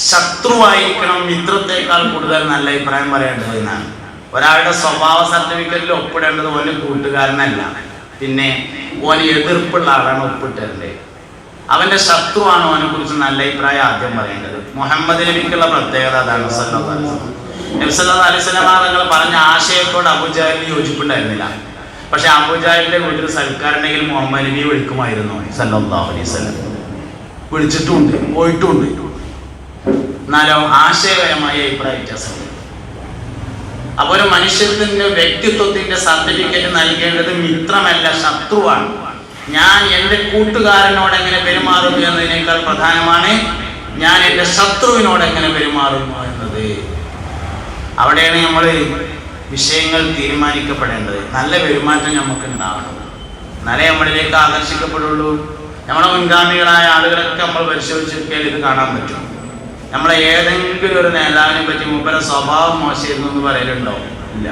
ശത്രുവായിരിക്കണം മിത്രത്തെക്കാൾ കൂടുതൽ നല്ല അഭിപ്രായം പറയേണ്ടത് എന്നാണ്. ഒരാളുടെ സ്വഭാവ സർട്ടിഫിക്കറ്റിൽ ഒപ്പിടേണ്ടത് ഓന് കൂട്ടുകാരനല്ല, പിന്നെ ഓന് എതിർപ്പുള്ള ആളാണ് ഒപ്പിട്ടേണ്ടത്. അവന്റെ ശത്രുവാണ് ഓനെ കുറിച്ച് നല്ല അഭിപ്രായം ആദ്യം പറയേണ്ടത്. മുഹമ്മദ് നബിക്കുള്ള പ്രത്യേകത അതാണ്. നബി സല്ലല്ലാഹു അലൈഹി വസല്ലം തങ്ങൾ പറഞ്ഞ ആശയത്തോട് അബൂജഹലിന് യോജിപ്പുണ്ടായിരുന്നില്ല. പക്ഷെ അബൂജഹലിന്റെ വീട്ടിൽ സൽക്കാരുണ്ടെങ്കിൽ മുഹമ്മദ് നബിയെ വിളിക്കുമായിരുന്നു സല്ലല്ലാഹു അലൈഹി വസല്ലം. വിളിച്ചിട്ടുമുണ്ട്, പോയിട്ടുമുണ്ട്. എന്നാലോ ആശയപരമായ അഭിപ്രായ വ്യത്യാസമുണ്ട്. അപ്പോൾ ഒരു മനുഷ്യത്തിന്റെ വ്യക്തിത്വത്തിന്റെ സർട്ടിഫിക്കറ്റ് നൽകേണ്ടത് മിത്രമല്ല, ശത്രുവാണ്. ഞാൻ എൻ്റെ കൂട്ടുകാരനോട് എങ്ങനെ പെരുമാറുന്നു എന്നതിനേക്കാൾ പ്രധാനമാണ് ഞാൻ എൻ്റെ ശത്രുവിനോട് എങ്ങനെ പെരുമാറുന്നു എന്നത്. അവിടെയാണ് നമ്മൾ വിഷയങ്ങൾ തീരുമാനിക്കപ്പെടേണ്ടത്. നല്ല പെരുമാറ്റം നമുക്ക് ഉണ്ടാവണം, എന്നാലേ നമ്മളിലേക്ക് ആകർഷിക്കപ്പെടുള്ളൂ. നമ്മളെ മുൻഗാമികളായ ആളുകളൊക്കെ നമ്മൾ പരിശോധിച്ചൊരിക്കൽ ഇത് കാണാൻ പറ്റും. നമ്മളെ ഏതെങ്കിലും ഒരു നേതാവിനെ പറ്റി മൂപ്പരെ സ്വഭാവം മോശമായിരുന്നു എന്ന് പറയലുണ്ടോ? ഇല്ല.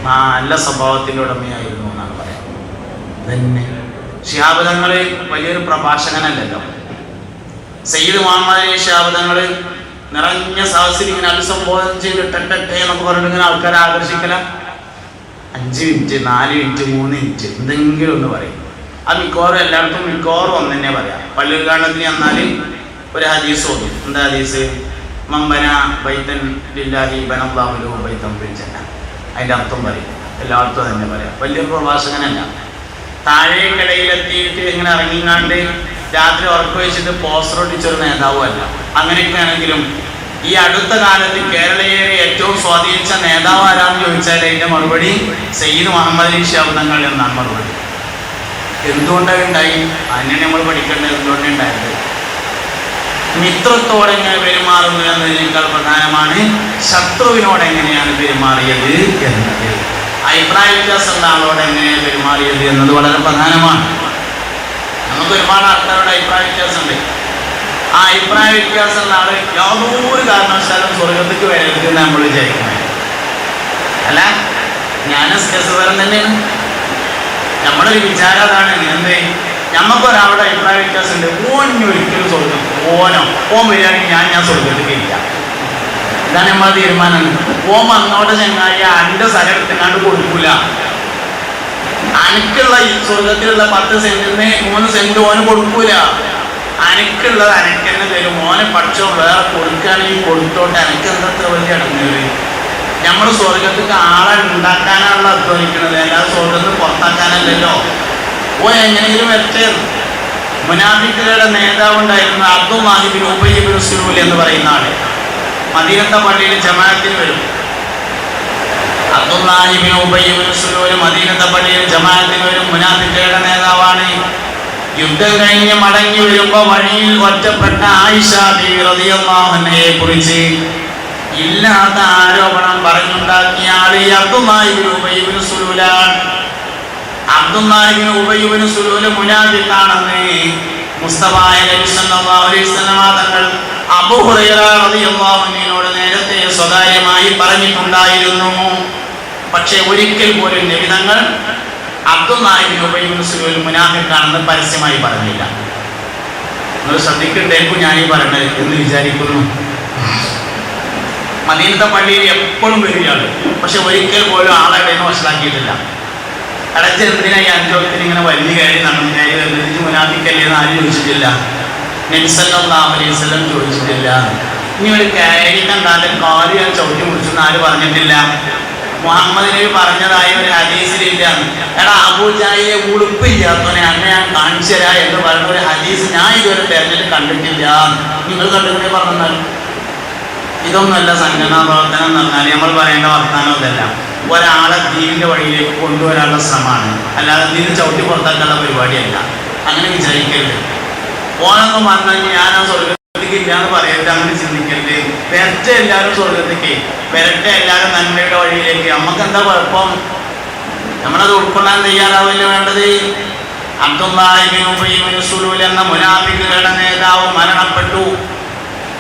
നല്ല സ്വഭാവത്തിൻ്റെ ഉടമയായിരുന്നു എന്നാണ് പറയാം. തന്നെ ശിഹാബ് തങ്ങൾ വലിയൊരു പ്രഭാഷകനല്ലല്ലോ. സയ്യിദ് മുഹമ്മദ് അലി ശിഹാബ് തങ്ങൾ നിറഞ്ഞ സദസ്സിൽ ഇങ്ങനെ അഭിസംബോധന ചെയ്ത് ടെട്ടെ എന്നൊക്കെ പറഞ്ഞിട്ട് ഇങ്ങനെ ആൾക്കാരെ ആകർഷിക്കല. 5 മിനിറ്റ് 4 മിനിറ്റ് 3 മിനിറ്റ് എന്തെങ്കിലും ഒന്ന് പറയും. അത് മിക്കവാറും എല്ലായിടത്തും മിക്കവാറും ഒന്ന് തന്നെ പറയാം. പള്ളി ഉദ്ഘാടനത്തിന് വന്നാൽ ഒരു ഹദീസ് ഓതും. എന്താ ഹദീസ്? മംബന ബൈതൻ ലില്ലാഹി ബനല്ലാഹു ലഹു ബൈതൻ ഫിൽ ജന്ന. അതിൻ്റെ അർത്ഥം പറയും. എല്ലായിടത്തും തന്നെ പറയാം. വലിയൊരു പ്രഭാഷകനല്ല. താഴേക്കടയിലെത്തിയിട്ട് ഇങ്ങനെ ഇറങ്ങിങ്ങാണ്ട് രാത്രി ഉറക്കം വെച്ചിട്ട് പോസ്റ്റർ ഒട്ടിച്ചൊരു നേതാവും അല്ല. അങ്ങനെയൊക്കെ ആണെങ്കിലും ഈ അടുത്ത കാലത്ത് കേരളീയരെ ഏറ്റവും സ്വാധീനിച്ച നേതാവ് ആരാന്ന് ചോദിച്ചാൽ അതിൻ്റെ മറുപടി സയ്യിദ് മുഹമ്മദ് അലി ശിഹാബ് തങ്ങൾ എന്നാണ് മറുപടി. എന്തുകൊണ്ടാണ് ഉണ്ടായി? അതിനെ നമ്മൾ പഠിക്കേണ്ടത് എന്തുകൊണ്ടാണ് ഉണ്ടായത്. മിത്രത്തോടെ എങ്ങനെ പെരുമാറുന്നു എന്നതിനേക്കാൾ പ്രധാനമാണ് ശത്രുവിനോട് എങ്ങനെയാണ് പെരുമാറിയത് എന്നത്. അഭിപ്രായ വ്യത്യാസമുള്ള ആളോട് എങ്ങനെയാണ് പെരുമാറിയത് എന്നത് വളരെ പ്രധാനമാണ്. നമുക്ക് ഒരുപാട് ആൾക്കാരുടെ അഭിപ്രായ വ്യത്യാസമുണ്ട്. ആ അഭിപ്രായ വ്യത്യാസമുള്ള ആൾ യാതൊരു കാരണവശാലും സ്വർഗത്തേക്ക് വരരുത് എന്ന് നമ്മൾ വിചാരിക്കുന്നത് അല്ല. ജ്ഞാനസ്കരം തന്നെയാണ് നമ്മുടെ ഒരു വിചാരം. അതാണ് എന്ത്, നമുക്കൊരാളുടെ അഭിപ്രായ വ്യത്യാസമുണ്ട്. ഒരിക്കലും സ്വർഗം ഓൻ വരികയാണെങ്കിൽ ഞാൻ സ്വർഗത്തേക്ക് ഇല്ല. ഇതാണ് നമ്മളെ തീരുമാനം. ഓൻ വന്നോട്ടെ ചങ്ങായി, അൻ്റെ സ്ഥലം എടുത്തുകൊണ്ട് കൊടുക്കൂല. അനക്കുള്ള ഈ സ്വർഗത്തിലുള്ള 10 സെന്റിന് 3 സെന്റ് ഓന് കൊടുക്കൂല. അനക്കുള്ളത് അനക്കെന്നെ തരും. ഓനെ പക്ഷോ വേറെ കൊടുക്കുകയാണെങ്കിൽ കൊടുത്തോട്ടെ, അനക്ക് എന്തത്ര വലിയ അടങ്ങുന്നത്. നമ്മൾ സ്വർഗത്തേക്ക് ആളെ ഉണ്ടാക്കാനാണല്ലോ അധ്വാനിക്കുന്നത്, അല്ലാതെ സ്വർഗത്തിൽ പുറത്താക്കാനല്ലല്ലോ. ഓ എങ്ങനെയെങ്കിലും വരട്ടെ. മുനാഫിക്കുകളുടെ നേതാവ് ഉണ്ടായിരുന്നു അബ്ദുല്ലാഹി ഇബ്നു ഉബയ്യ് ഇബ്നു സുലൂൽ എന്ന് പറയുന്ന ആള്. മദീനത്തെ പള്ളിയിൽ ജമാഅത്തിന് വരും. അബ്ദുല്ലാഹി ഇബ്നു ഉബയ്യ് ഇബ്നു സുലൂൽ മദീനത്തെ പള്ളിയിൽ ജമാഅത്തിന് വരും. മുനാഫിക്കുകളുടെ നേതാവാണ്. യുദ്ധം കഴിഞ്ഞ് മടങ്ങി വരുമ്പോൾ വഴിയിൽ ഒറ്റപ്പെട്ട ആയിഷ ബീവി റളിയല്ലാഹു അൻഹയെ കുറിച്ച് ഇല്ലാത്ത ആരോപണം പറഞ്ഞുണ്ടാക്കിയ ആള് അബ്ദുല്ലാഹി ഇബ്നു ഉബയ്യ് ഇബ്നു സുലൂലാണ്. അബ്ദുല്ലാഹി ഇബ്നു ഉബയ്യ് ഇബ്നു സുലൂൽ മുനാഫിഖാണെന്ന് മുസ്തഫായ നബി സല്ലല്ലാഹു അലൈഹി വസല്ലം തങ്ങൾ അബൂ ഹുറൈറ റളിയല്ലാഹു അൻഹുവിനോട് നേരത്തെ സ്വകാര്യമായി പറഞ്ഞിട്ടുണ്ടായിരുന്നു. പക്ഷേ ഒരിക്കൽ പോലും നബി തങ്ങൾ അബ്ദുല്ലാഹി ഇബ്നു ഉബയ്യ് ഇബ്നു സുലൂൽ മുനാഫിഖാണെന്ന് പരസ്യമായി പറഞ്ഞില്ല. നിങ്ങൾ ശ്രദ്ധിക്കണ്ടേക്കും ഞാൻ ഈ പറഞ്ഞത് എന്ന് വിചാരിക്കുന്നു. മദീനത്തെ പള്ളിയിൽ എപ്പോഴും വരികയാണ്, പക്ഷെ ഒരിക്കൽ പോലും ആളെ മനസ്സിലാക്കിയിട്ടില്ല. അടച്ച എന്തിനാ ഈ അഞ്ചോളത്തിന് ഇങ്ങനെ വലിയ കാര്യം നടന്നു മുനാഫിക്കല്ലേ എന്ന് ആരും ചോദിച്ചിട്ടില്ല. നബി സല്ലല്ലാഹു അലൈഹി വസല്ലം ചോദിച്ചിട്ടില്ല. ഇനി ഒരു കാര്യം കണ്ടാലും കാര്യം ചവിട്ടി മുറിച്ചെന്ന് ആരും പറഞ്ഞിട്ടില്ല. മുഹമ്മദ് നബി പറഞ്ഞതായ ഒരു ഹദീസിലില്ല, എടാ അബൂജാഹിലെ ഉളുപ്പില്ലാത്തവനെ അന്നെ ഞാൻ കാണിച്ചു തരാ എന്ന് പറഞ്ഞ ഒരു ഹദീസ് ഞാൻ ഇതുവരെ തെരഞ്ഞെടുത്ത് കണ്ടിട്ടില്ല. നിങ്ങൾ കണ്ടിട്ടുണ്ടെങ്കിൽ പറഞ്ഞാൽ ഇതൊന്നുമല്ല സംഘടനാ പ്രവർത്തനം എന്ന് പറഞ്ഞാൽ നമ്മൾ പറയേണ്ട വർത്താനം അതല്ല. ഒരാളെ ദീനിന്റെ വഴിയിലേക്ക് കൊണ്ടുവരാനുള്ള ശ്രമമാണ്, അല്ലാതെ ദീന് ചവിട്ടി പുറത്താക്കാനുള്ള പരിപാടിയല്ല. അങ്ങനെ വിചാരിക്കരുത്. ഓനൊന്നും വന്നാൽ ഞാൻ ആ സ്വർഗത്തേക്ക് ഇല്ല എന്ന് പറയരുത്. അങ്ങനെ ചിന്തിക്കരുത്. വരട്ടെ എല്ലാവരും സ്വർഗത്തേക്ക്, വരട്ടെ എല്ലാവരും നന്മയുടെ വഴിയിലേക്ക്. നമുക്ക് എന്താ കുഴപ്പം? നമ്മളത് ഉൾക്കൊള്ളാൻ തയ്യാറാവില്ല വേണ്ടത്. അബ്ദുല്ലാഹി ഇബ്നു ഉബയ്യ് ഇബ്നു സുലൂൽ എന്ന മുനാഫിഖുകളുടെ നേതാവ് മരണപ്പെട്ടു.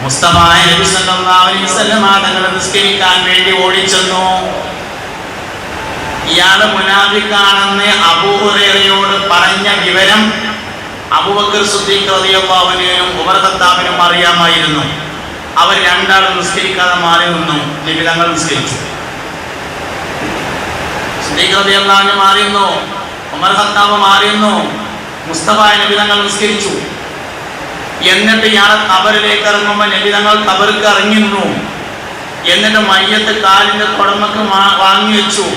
മുസ്തഫായ നബി സല്ലല്ലാഹു അലൈഹി വസല്ലം തങ്ങളെ നിസ്കരിക്കാൻ വേണ്ടി ഓടിച്ചെന്നു. ഇയാള് മുനാഫിഖാണെന്ന് അബൂ ഹുറൈറയോട് പറഞ്ഞ വിവരം അബൂബക്കർ സിദ്ദീഖ് റളിയല്ലാഹു അൻഹുവിനും ഉമർ ഖത്താബിനും അറിയാമായിരുന്നു. അവർ രണ്ടാളും നിസ്കരിക്കാതെ മാറി നിന്നു. നബി തങ്ങൾ നിസ്കരിച്ചു. സിദ്ദീഖ് റളിയല്ലാഹു അൻഹു മാറി നിന്നു. ഉമർ ഖത്താബ് മാറി നിന്നു. മുസ്തഫ നബി തങ്ങൾ നിസ്കരിച്ചു. എന്നിട്ട് ഇയാളെ ഖബറിലേക്ക് ഇറങ്ങുമ്പോൾ നബി തങ്ങൾ ഖബർക്ക് ഇറങ്ങി നിന്നു. എന്നിട്ട് മയ്യത്ത് കാലിന്റെ കുടമക്ക് വാങ്ങി വെച്ചു.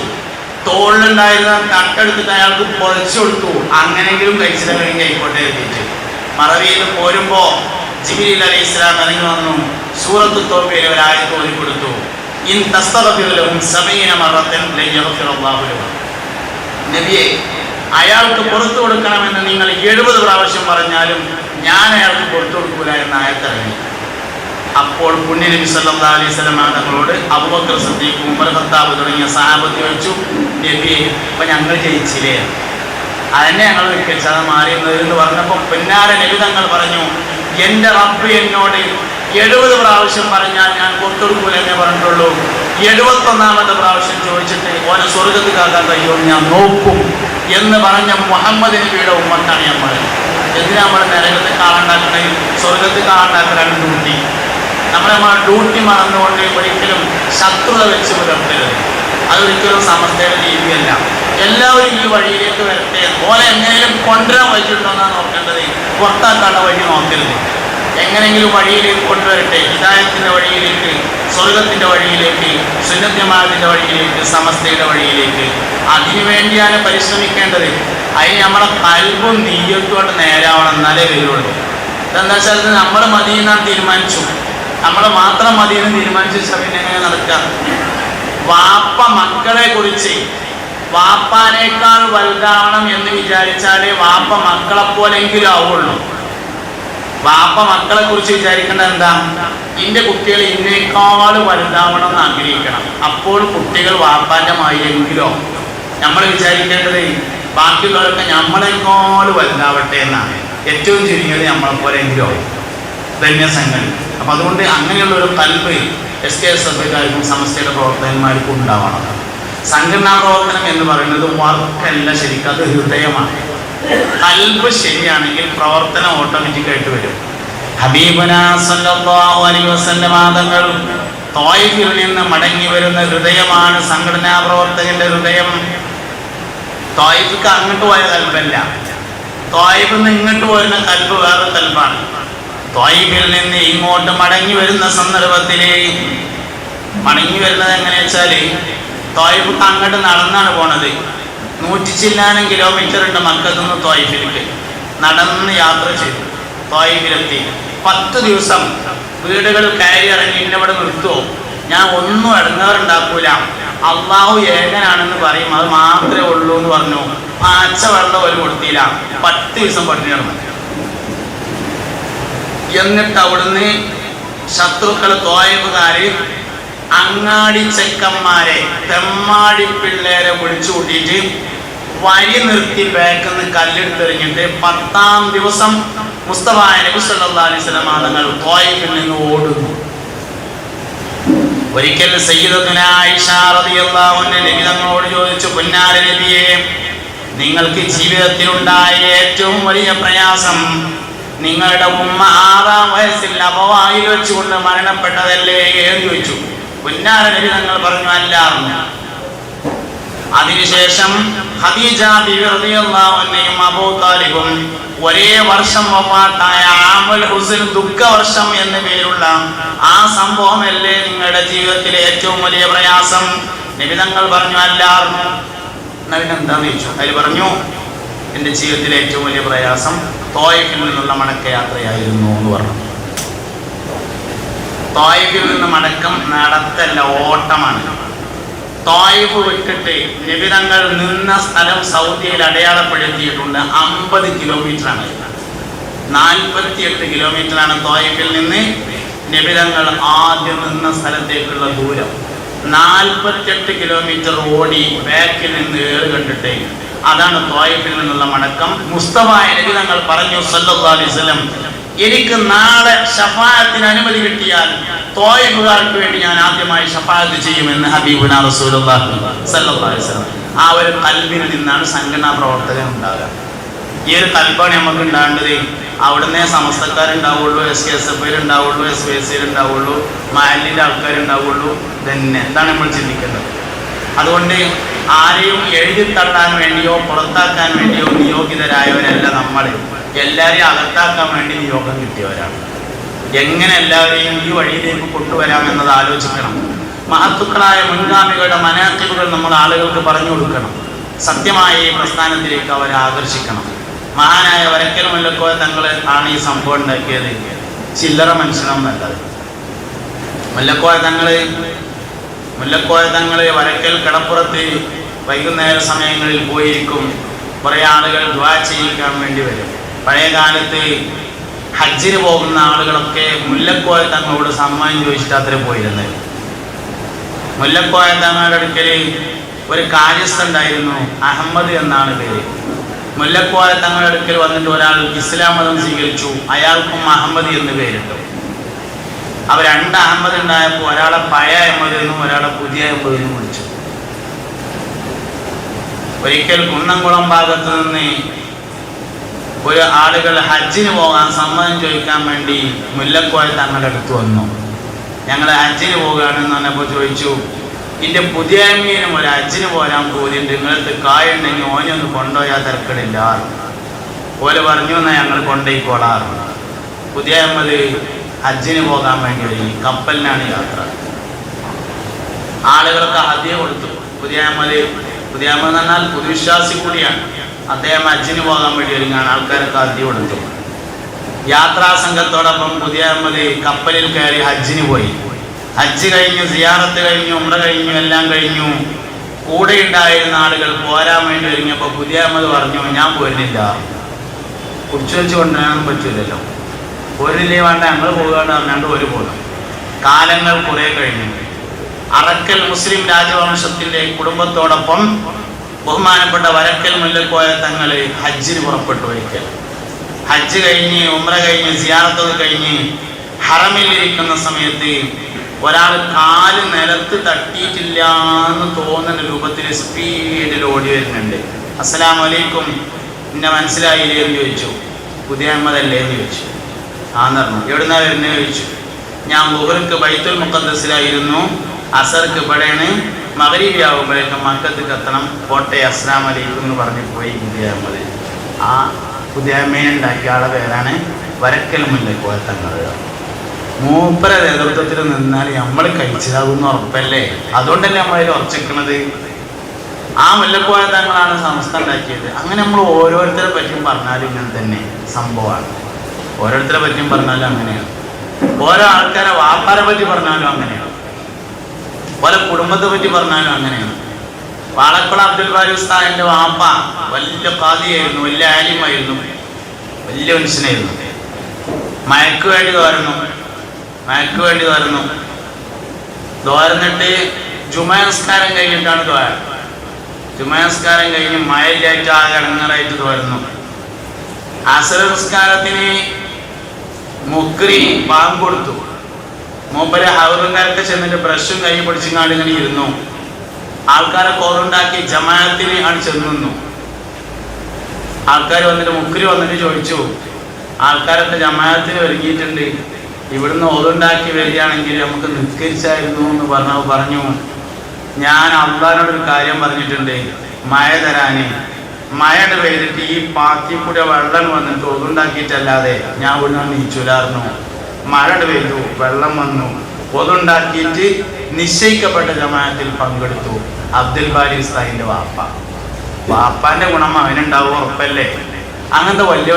തോളിലുണ്ടായിരുന്ന തട്ടെടുത്തിട്ട് അയാൾക്ക് പൊളിച്ചു കൊടുത്തു. അങ്ങനെങ്കിലും കഴിച്ചിട്ട് കഴിഞ്ഞ് ആയിക്കോട്ടെ എഴുതിയിട്ട് മറവിയിൽ പോരുമ്പോ ജിബ്രീൽ അലൈഹിസ്സലാം ഇറങ്ങി വന്നു. സൂറത്ത് തൗബയിൽ ഒരു ആയത്ത് ഓതി കൊടുത്തു. ഇൻ തസ്തഗ്ഫിർ ലഹും 70 മറത്തൻ ലൻ യഗ്ഫിറല്ലാഹു ലഹും. നബിയെ, അയാൾക്ക് പുറത്തു കൊടുക്കണമെന്ന് നിങ്ങൾ 70 പ്രാവശ്യം പറഞ്ഞാലും ഞാൻ അയാൾക്ക് പുറത്തു കൊടുക്കൂല എന്ന ആയത്തിറങ്ങി. അപ്പോൾ പുണ്യ നബി സല്ലല്ലാഹു അലൈഹി വസല്ലം തങ്ങളോട് അബൂബക്കർ സിദ്ദീഖ്, ഉമർ ഖത്താബ് തുടങ്ങിയ സഹാബത്ത് ചോദിച്ചു, നബിയെ, ഇപ്പൊ ഞങ്ങൾ ജയിച്ചില്ലേ, അതിനെ ഞങ്ങൾ വിൽക്കച്ചത് മാറിയെന്ന് പറഞ്ഞപ്പോൾ പിന്നാലെ നബി തങ്ങൾ പറഞ്ഞു, എൻ്റെ റബ്ബ് എന്നോട് 70 പ്രാവശ്യം പറഞ്ഞാൽ ഞാൻ പുറത്തൊടുക്കൂല എന്നേ പറഞ്ഞിട്ടുള്ളൂ. 71ാമത്തെ പ്രാവശ്യം ചോദിച്ചിട്ട് ഓനെ സ്വർഗത്തിൽ കാക്കാൻ കഴിയുമോ ഞാൻ നോക്കും എന്ന് പറഞ്ഞ മുഹമ്മദ് നബിയുടെ ഉമ്മത്താണ് നമ്മൾ. എന്തിനാ നമ്മൾ നരകത്തിൽ കാളുണ്ടാക്കണേ, സ്വർഗത്തിൽ കാളുണ്ടാക്കലാണ് ഡ്യൂട്ടി. നമ്മളെ ഡ്യൂട്ടി മറന്നുകൊണ്ട് ഒരിക്കലും ശത്രുത വെച്ച് പുലർത്തരുത്. അതൊരിക്കലും സമസ്തയുടെ രീതിയല്ല. എല്ലാവരും ഈ വഴിയിലേക്ക് വരട്ടെ. ഓലെ എങ്ങനെയും കൊണ്ടുവരാൻ വഴിയിട്ടുണ്ടോ എന്നാണ് നോക്കേണ്ടത്, പുറത്താക്കാനുള്ള വഴി നോക്കരുത്. എങ്ങനെയെങ്കിലും വഴിയിലേക്ക് കൊണ്ടുവരട്ടെ, ഹിദായത്തിന്റെ വഴിയിലേക്ക്, സ്വർഗത്തിന്റെ വഴിയിലേക്ക്, സുന്നത്ത് ജമാഅത്തിന്റെ വഴിയിലേക്ക്, സമസ്തയുടെ വഴിയിലേക്ക്. അതിനുവേണ്ടിയാണ് പരിശ്രമിക്കേണ്ടത്. അതിന് നമ്മളെ കൽബും നീയത്തുമായിട്ട് നേരാവണം, എന്നാലേ വരുള്ളൂ. എന്താ വെച്ചാൽ നമ്മൾ മദീന തീരുമാനിച്ചു, നമ്മൾ മാത്രം മദീന തീരുമാനിച്ചു പിന്നെ എങ്ങനെ നടക്കുക? വാപ്പ മക്കളെ കുറിച്ച് വാപ്പാനേക്കാൾ വലുതാവണം എന്ന് വിചാരിച്ചാലേ വാപ്പ മക്കളെ പോലെങ്കിലും ആവുള്ളൂ. വാപ്പ മക്കളെ കുറിച്ച് വിചാരിക്കേണ്ടത് എന്താ? ഇന്റെ കുട്ടികൾ ഇന്നേക്കാൾ വലുതാവണം എന്ന് ആഗ്രഹിക്കണം. അപ്പോൾ കുട്ടികൾ വാപ്പാന്റെ മായിലെങ്കിലോ. നമ്മൾ വിചാരിക്കേണ്ടത് ബാക്കിയുള്ളവരൊക്കെ നമ്മളെക്കാൾ വലുതാവട്ടെ എന്നാണ്. ഏറ്റവും ചുരുങ്ങിയത് നമ്മളെ പോലെങ്കിലോ ധന്യസംഘടന. അപ്പൊ അതുകൊണ്ട് അങ്ങനെയുള്ള ഒരു കൽബ് SKSFക്കാർക്കും സമസ്തയുടെ പ്രവർത്തകന്മാർക്കും ഉണ്ടാവണം. സംഘടനാ പ്രവർത്തനം എന്ന് പറയുന്നത് വർക്കല്ല, ശരിക്കും അത് ഹൃദയമാണ്. കൽബ് ശരിയാണെങ്കിൽ പ്രവർത്തനം ഓട്ടോമാറ്റിക്കായിട്ട് വരും. ഹബീബുനാ സല്ലല്ലാഹു അലൈഹി വസല്ലം തങ്ങൾ ത്വായിഫിൽ നിന്ന് മടങ്ങി വരുന്ന ഹൃദയമാണ് സംഘടനാ പ്രവർത്തകന്റെ ഹൃദയം. ത്വായിഫിക്ക് അങ്ങോട്ട് പോയ കൽബല്ല, ത്വായിഫിൽ നിന്ന് ഇങ്ങോട്ട് പോരുന്ന കൽബ് വേറെ കൽബാണ്. ത്വായിഫിൽ നിന്ന് ഇങ്ങോട്ട് മടങ്ങി വരുന്ന സന്ദർഭത്തില് മടങ്ങി വരുന്നത് എങ്ങനെ വെച്ചാല്, ത്വായിഫിക്ക് അങ്ങോട്ട് നടന്നാണ് പോണത്. 100 ചില്ലാനം കിലോമീറ്റർ ഉണ്ട് മക്കത്ത് നിന്ന് ത്വായിഫിലേക്ക്. നടന്ന് യാത്ര ചെയ്തു ത്വായിഫിലെത്തി. 10 ദിവസം വീടുകൾ കയറി ഇറങ്ങി ഇവിടെ നിർത്തുമോ, ഞാൻ ഒന്നും ഇടങ്ങാറുണ്ടാക്കൂല, അള്ളാഹു ഏകനാണെന്ന് പറയും, അത് മാത്രമേ ഉള്ളൂ എന്ന് പറഞ്ഞു. ആച്ച വെള്ളം ഒരു കൊടുത്തില്ല. 10 ദിവസം പട്ടിണി കിടന്നു. എന്നിട്ട് അവിടുന്ന് ശത്രുക്കൾ ത്വായിഫുകാര് അങ്ങാടി ചെക്കന്മാരെ, തെമ്മാടി പിള്ളേരെ വിളിച്ചു കൂട്ടിയിട്ട് വരി നിർത്തി ബാക്കിന്ന് കല്ലെടുത്തെറിഞ്ഞിട്ട് 10ാം ദിവസം മുസ്തഫ നബി സല്ലല്ലാഹു അലൈഹി വസല്ലം തങ്ങൾ ത്വായിഫിൽ നിന്ന് ഓടുന്നു. ഒരിക്കൽ സയ്യിദത്തുനാ ആയിഷ റളിയല്ലാഹു അൻഹ നബി തങ്ങളോട് ചോദിച്ചു, പൊന്നാര നബിയെ, നിങ്ങൾക്ക് ജീവിതത്തിലുണ്ടായ ഏറ്റവും വലിയ പ്രയാസം നിങ്ങളുടെ ഉമ്മ 6ാം വയസ്സിൽ അപവായിൽ വെച്ചുകൊണ്ട് മരണപ്പെട്ടതല്ലേ എന്ന് ചോദിച്ചു. പൊന്നാര നബി തങ്ങൾ പറഞ്ഞു, അല്ല. അതിനുശേഷം ഖദീജ ബിബി റളിയല്ലാഹു അൻഹയും അബൂ താലിബും ഒരേ വർഷം വഫാത്തായ ആമുൽ ഹുസ്ൻ, ദുഃഖവർഷം എന്ന പേരുള്ള ആ സംഭവമല്ലേ നിങ്ങളുടെ ജീവിതത്തിലെ ഏറ്റവും വലിയ പ്രയാസം? നബി തങ്ങൾ പറഞ്ഞു, അല്ല. എന്താന്ന് ചോദിച്ചു. അതിൽ പറഞ്ഞു, എൻ്റെ ജീവിതത്തിലെ ഏറ്റവും വലിയ പ്രയാസം ത്വായിഫിൽ നിന്നുള്ള മടക്കയാത്രയായിരുന്നു എന്ന് പറഞ്ഞു. ത്വായിഫിൽ നിന്ന് മടക്കം നടത്തല്ല, ഓട്ടമാണ്. ത്വായിഫ് വിട്ടിട്ട് നബി തങ്ങൾ നിന്ന സ്ഥലം സൗദിയിൽ അടയാളപ്പെടുത്തിയിട്ടുണ്ട്. 50 കിലോമീറ്ററാണ്, 48 കിലോമീറ്ററാണ് ത്വായിഫിൽ നിന്ന് നബി തങ്ങൾ ആദ്യം നിന്ന സ്ഥലത്തേക്കുള്ള ദൂരം. 48 കിലോമീറ്റർ ഓടി ബാക്കിൽ നിന്ന് ഏറ് കണ്ടിട്ടേ. അതാണ് ത്വായിഫിൽ നിന്നുള്ള മടക്കം. മുസ്തഫ നബി തങ്ങൾ പറഞ്ഞു സല്ലല്ലാഹു അലൈഹി വസല്ലം, എനിക്ക് നാളെ ശഫാഅത്തിന് അനുമതി കിട്ടിയാൽ ത്വായിഫുകാർക്ക് വേണ്ടി ഞാൻ ആദ്യമായി ശഫാഅത്ത് ചെയ്യുമെന്ന് ഹബീബുനാ റസൂലുള്ളാഹി സല്ലല്ലാഹു അലൈഹി വസല്ലം. ആ ഒരു കൽബിൽ നിന്നാണ് സംഘടനാ പ്രവർത്തകൻ ഉണ്ടാകുക. ഈ ഒരു കൽബാണ് നമുക്ക് ഉണ്ടാകേണ്ടത്. അവിടുന്ന് സമസ്തക്കാരുണ്ടാവുള്ളൂ, SKSF ഉണ്ടാവുള്ളൂ, SYC ഉണ്ടാവുള്ളൂ, മാലിൻ്റെ ആൾക്കാരുണ്ടാവുള്ളൂ. തന്നെ എന്താണ് നമ്മൾ ചിന്തിക്കേണ്ടത്? അതുകൊണ്ട് ആരെയും എഴുതിത്തള്ളാൻ വേണ്ടിയോ പുറത്താക്കാൻ വേണ്ടിയോ നിയോഗിതരായവരല്ല നമ്മൾ. എല്ലാവരെയും അകത്താക്കാൻ വേണ്ടി നിയോഗം കിട്ടിയവരാണ്. എങ്ങനെ എല്ലാവരെയും ഈ വഴിയിലേക്ക് കൊണ്ടുവരാമെന്നത് ആലോചിക്കണം. മഹത്തുക്കളായ മുൻഗാമികളുടെ മനാഖിബുകൾ നമ്മൾ ആളുകൾക്ക് പറഞ്ഞു കൊടുക്കണം. സത്യമായ ഈ പ്രസ്ഥാനത്തിലേക്ക് അവരെ ആകർഷിക്കണം. മഹാനായ വരക്കൽ മുല്ലക്കോയ തങ്ങൾ ആണ് ഈ സംഭവം ഉണ്ടാക്കിയത്. ചില്ലറ മനുഷ്യനൊന്നല്ലത്. മുല്ലക്കോയ തങ്ങൾ വരക്കൽ കടപ്പുറത്ത് വൈകുന്നേര സമയങ്ങളിൽ പോയിരിക്കും. കുറേ ആളുകൾ ദുആ ചെയ്യിക്കാൻ വേണ്ടി വരും. പഴയ കാലത്ത് ഹജ്ജിന് പോകുന്ന ആളുകളൊക്കെ മുല്ലക്കോയ തങ്ങളോട് സമ്മാനം ചോദിച്ചിട്ട് അത്ര പോയിരുന്നത്. മുല്ലക്കോയ തങ്ങളുടെ അടുക്കൽ ഒരു കാര്യസ്ഥനുണ്ടായിരുന്നു, അഹമ്മദ് എന്നാണ് പേര്. മുല്ലക്കോയ തങ്ങളുടെ അടുക്കൽ വന്നിട്ട് ഒരാൾ ഇസ്ലാം മതം സ്വീകരിച്ചു, അയാൾക്കും അഹമ്മദ് എന്ന് പേരിട്ടു. അവർ രണ്ട് അഹമ്മദ് ഉണ്ടായപ്പോൾ ഒരാളെ പഴയ അഹമ്മദ് എന്നും ഒരാളെ പുതിയ അഹമ്മദ് എന്നും വിളിച്ചു. ഒരിക്കൽ കുന്നംകുളം ഭാഗത്ത് നിന്ന് ഒരു ആളുകൾ ഹജ്ജിന് പോകാൻ സമ്മതം ചോദിക്കാൻ വേണ്ടി മുല്ലക്കോയ തങ്ങളുടെ അടുത്ത് വന്നു. ഞങ്ങൾ ഹജ്ജിന് പോകുകയാണെന്ന് പറഞ്ഞപ്പോൾ ചോദിച്ചു, എൻ്റെ പുതിയ അമ്മീനും ഒരു ഹജ്ജിന് പോരാൻ പോലുണ്ട്, നിങ്ങൾക്ക് കായുണ്ടെങ്കിൽ ഓനെ ഒന്ന് കൊണ്ടുപോയാൽ തിരക്കടില്ല. ഓല് പറഞ്ഞു എന്നാൽ ഞങ്ങൾ കൊണ്ടുപോയിക്കോളാറുണ്ട്. പുതിയ അമ്മത് ഹജ്ജിന് പോകാൻ വേണ്ടി വരും, കപ്പലിനാണ് യാത്ര. ആളുകൾക്ക് ഹദിയ കൊടുത്തു. പുതിയ അമ്മത് എന്ന് പറഞ്ഞാൽ പുതുവിശ്വാസി കൂടിയാണ്. അദ്ദേഹം ഹജ്ജിന് പോകാൻ വേണ്ടി ഒരുങ്ങാണ്. ആൾക്കാർക്ക് ഹദിയ കൊടുത്തു. യാത്രാ സംഘത്തോടൊപ്പം പുതിയ അമ്മത് കപ്പലിൽ കയറി ഹജ്ജിന് പോയി. ഹജ്ജ് കഴിഞ്ഞു, സിയാറത്ത് കഴിഞ്ഞു, ഉംറ കഴിഞ്ഞു, എല്ലാം കഴിഞ്ഞു. കൂടെ ഉണ്ടായിരുന്ന ആളുകൾ പോരാൻ വേണ്ടി ഒരുങ്ങിയപ്പോൾ പുതിയ അമ്മത് പറഞ്ഞു, ഞാൻ പോരുന്നില്ല. കുടിച്ചു വെച്ച് കൊണ്ടുവരാനൊന്നും പറ്റൂലല്ലോ. പോരില്ലേ, വേണ്ട ഞങ്ങൾ പോകുകയാണ് പറഞ്ഞാണ്ട് ഒരു പോകുന്നു. കാലങ്ങൾ കുറെ കഴിഞ്ഞു. അറക്കൽ മുസ്ലിം രാജവംശത്തിൻ്റെ കുടുംബത്തോടൊപ്പം ബഹുമാനപ്പെട്ട വരക്കൽ മുല്ലക്കോയ തങ്ങൾ ഹജ്ജിന് പുറപ്പെട്ടു. ഒരിക്കൽ ഹജ്ജ് കഴിഞ്ഞ്, ഉംറ കഴിഞ്ഞ്, സിയാറത്തൊക്കെ കഴിഞ്ഞ് ഹറമിലിരിക്കുന്ന സമയത്ത് ഒരാൾ കാല് നിലത്ത് തട്ടിയിട്ടില്ല എന്ന് തോന്നുന്ന രൂപത്തിൽ സ്പീഡിൽ ഓടി വരുന്നുണ്ട്. അസ്സലാമു അലൈക്കും, എന്നെ മനസ്സിലായില്ലേ എന്ന് ചോദിച്ചു. പുതിയ അഹമ്മദല്ലേ എന്ന് ചോദിച്ചു. ആന്ന് പറഞ്ഞു. എവിടുന്നാ വരുന്നത് ചോദിച്ചു. ഞാൻ ളുഹ്ർക്ക് ബൈത്തുൽ മുഖദ്ദസിലായിരുന്നു, അസർക്ക് ഇവിടെയാണ്, മഗ്‌രിബ് ആവുമ്പോഴേക്കും മക്കത്തേക്ക് എത്തണം, പോട്ടെ അസ്സലാമു അലൈക്കും എന്ന് പറഞ്ഞ് പോയി പുതിയ അഹമ്മദ്. ആ പുതിയ അമ്മയെ ഉണ്ടാക്കിയ ആളെ പേരാണ് വരക്കൽ മുല്ലക്കോയ തങ്ങൾ. മൂപ്പര നേതൃത്വത്തിൽ നിന്നാൽ നമ്മൾ കഴിച്ചതാകുന്ന ഉറപ്പല്ലേ? അതുകൊണ്ടല്ലേ നമ്മളതിൽ ഉറച്ചിരിക്കുന്നത്. ആ മുല്ലക്കോയ തങ്ങളാണ് സംസ്ഥ ഉണ്ടാക്കിയത്. അങ്ങനെ നമ്മൾ ഓരോരുത്തരെ പറ്റിയും പറഞ്ഞാലും ഇങ്ങനെ തന്നെ സംഭവമാണ്. ഓരോരുത്തരെ പറ്റിയും പറഞ്ഞാലും അങ്ങനെയാണ്. ഓരോ ആൾക്കാരെ വാപ്പാരെ പറ്റി പറഞ്ഞാലും അങ്ങനെയാണ്. ഓരോ കുടുംബത്തെ പറ്റി പറഞ്ഞാലും അങ്ങനെയാണ്. വാളക്കുള അബ്ദുൽ ബാരി ഉസ്താദിന്റെ വാപ്പ വലിയ ഖാദിയായിരുന്നു, വലിയ ആലിമായിരുന്നു, വലിയ മനുഷ്യനായിരുന്നു. മയക്ക് വേണ്ടി തോരുന്നിട്ട് ജുമാനസ്കാരം കഴിഞ്ഞിട്ടാണ് ജുമാനസ്കാരം കഴിഞ്ഞ് മഴയിലായിട്ട് ആകെ ഇടങ്ങറായിട്ട് തോരുന്നു. അസർ നിസ്കാരത്തിന് മുക്രി പാമ്പ് കൊടുത്തു. മൂപ്പര് ഹൗറുകാരൊക്കെ ചെന്നിട്ട് ബ്രഷും കൈ പിടിച്ചിങ്ങാണ്ട് ഇങ്ങനെ ഇരുന്നു. ആൾക്കാരെ കോറുണ്ടാക്കി ജമാഅത്തിന് ആണ് ചെന്നു. ആൾക്കാർ വന്നിട്ട് മുക്രി വന്നിട്ട് ചോദിച്ചു, ആൾക്കാരൊക്കെ ജമാഅത്തിന് ഒരുങ്ങിയിട്ടുണ്ട്, ഇവിടുന്ന് ഓതുണ്ടാക്കി വരികയാണെങ്കിൽ നമുക്ക് നിസ്കരിച്ചായിരുന്നു എന്ന് പറഞ്ഞു. ഞാൻ അള്ളാഹിനോടൊരു കാര്യം പറഞ്ഞിട്ടുണ്ട്, മഴ തരാന്. മഴയുടെ പെയ്തിട്ട് ഈ പാത്തി കൂടെ വെള്ളം വന്നിട്ട് ഒതുണ്ടാക്കിയിട്ടല്ലാതെ ഞാൻ ഇവിടുന്ന് നീച്ചൂലായിരുന്നു. മഴയുടെ പെയ്തു, വെള്ളം വന്നു, ഒതുണ്ടാക്കിയിട്ട് നിശ്ചയിക്കപ്പെട്ട ജമാഅത്തിൽ പങ്കെടുത്തു. അബ്ദുൽ ബാരി ഉസ്താദിന്റെ വാപ്പാന്റെ ഗുണം അവനുണ്ടാവും, ഉറപ്പല്ലേ? അങ്ങനത്തെ വലിയ